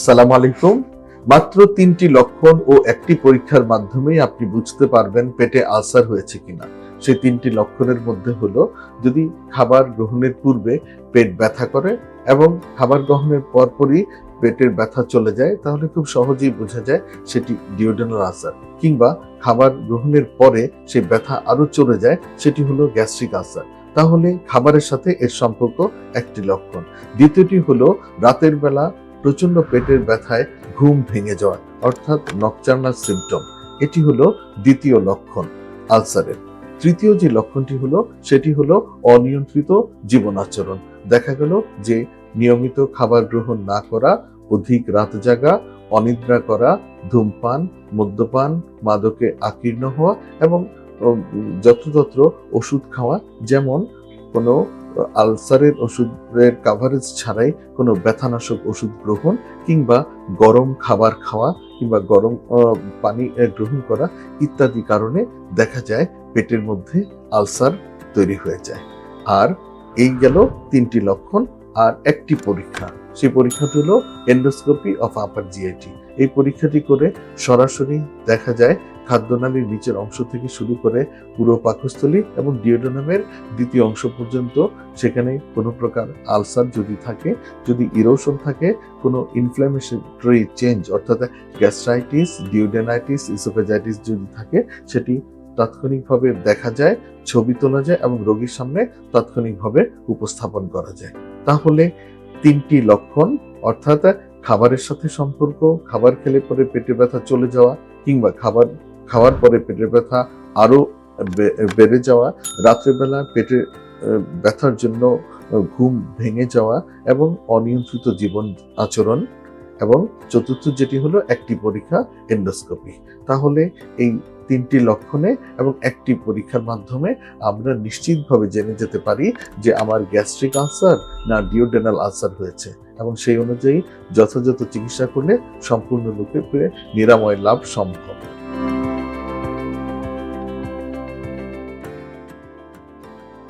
আসসালামু আলাইকুম। মাত্র 3টি লক্ষণ ও একটি পরীক্ষার মাধ্যমেই আপনি বুঝতে পারবেন পেটে আলসার হয়েছে কিনা। সেই 3টি লক্ষণের মধ্যে হলো, যদি খাবার গ্রহণের পূর্বে পেট ব্যথা করে এবং খাবার গ্রহণের পরপরই পেটের ব্যথা চলে যায়, তাহলে খুব সহজেই বোঝা যায় সেটি ডিওডেনাল আলসার। কিংবা খাবার গ্রহণের পরে সেই ব্যথা আরো চলে যায়, সেটি হলো গ্যাস্ট্রিক আলসার। তাহলে খাবারের সাথে এর সম্পর্ক একটি লক্ষণ। দ্বিতীয়টি হলো রাতের বেলা প্রচন্ড পেটের ব্যথায় ঘুম ভেঙে যাওয়া, অর্থাৎ নকটার্নাল সিম্পটম। এটি হলো দ্বিতীয় লক্ষণ আলসারের। তৃতীয় যে লক্ষণটি হলো, সেটি হলো অনিয়ন্ত্রিত জীবন আচরণ। দেখা গেল যে নিয়মিত খাবার গ্রহণ না করা, অধিক রাত জাগা, অনিদ্রা করা, ধূমপান, মদ্যপান, মাদকে আকীর্ণ হওয়া এবং যত্রতত্র ওষুধ খাওয়া, যেমন কোনো আলসারের ওষুধের কাভারেজ ছাড়াই কোনো ব্যথানাশক ওষুধ গ্রহণ, কিংবা গরম খাবার খাওয়া, কিংবা গরম পানি গ্রহণ করা ইত্যাদি কারণে দেখা যায় পেটের মধ্যে আলসার তৈরি হয়ে যায়। আর এই গেল 3টি লক্ষণ। আর একটি পরীক্ষা, সেই পরীক্ষাটি হলো এন্ডোস্কোপি অফ আপার জিআইটি। এই পরীক্ষাটি করে সরাসরি দেখা যায় খাদ্যনালীর নিচের অংশ থেকে শুরু করে পুরো পাকস্থলী এবং ডিওডেনামের দ্বিতীয় অংশ পর্যন্ত, সেখানে কোনো প্রকার আলসার যদি থাকে, যদি ইরোশন থাকে, কোনো ইনফ্ল্যামেটরি চেঞ্জ অর্থাৎ গ্যাস্ট্রাইটিস, ডিওডেনাইটিস, ইসোফেজাইটিস যদি থাকে, সেটি তাৎক্ষণিকভাবে দেখা যায়, ছবি তোলা যায় এবং রোগীর সামনে তাৎক্ষণিকভাবে উপস্থাপন করা যায়। তাহলে 3টি লক্ষণ, অর্থাৎ খাবারের সাথে সম্পর্ক, খাবার খেলে পরে পেটে ব্যথা চলে যাওয়া, কিংবা খাওয়ার পরে পেটের ব্যথা আরো বেড়ে যাওয়া, রাত্রেবেলা পেটে ব্যথার জন্য ঘুম ভেঙে যাওয়া এবং অনিয়ন্ত্রিত জীবন আচরণ, এবং চতুর্থ যেটি হলো একটি পরীক্ষা এন্ডোস্কোপি। তাহলে এই 3টি লক্ষণে এবং একটি পরীক্ষার মাধ্যমে আমরা নিশ্চিতভাবে জেনে যেতে পারি যে আমার গ্যাস্ট্রিক আলসার না ডিওডেনাল আলসার হয়েছে, এবং সেই অনুযায়ী যথাযথ চিকিৎসা করলে সম্পূর্ণরূপে নিরাময় লাভ সম্ভব।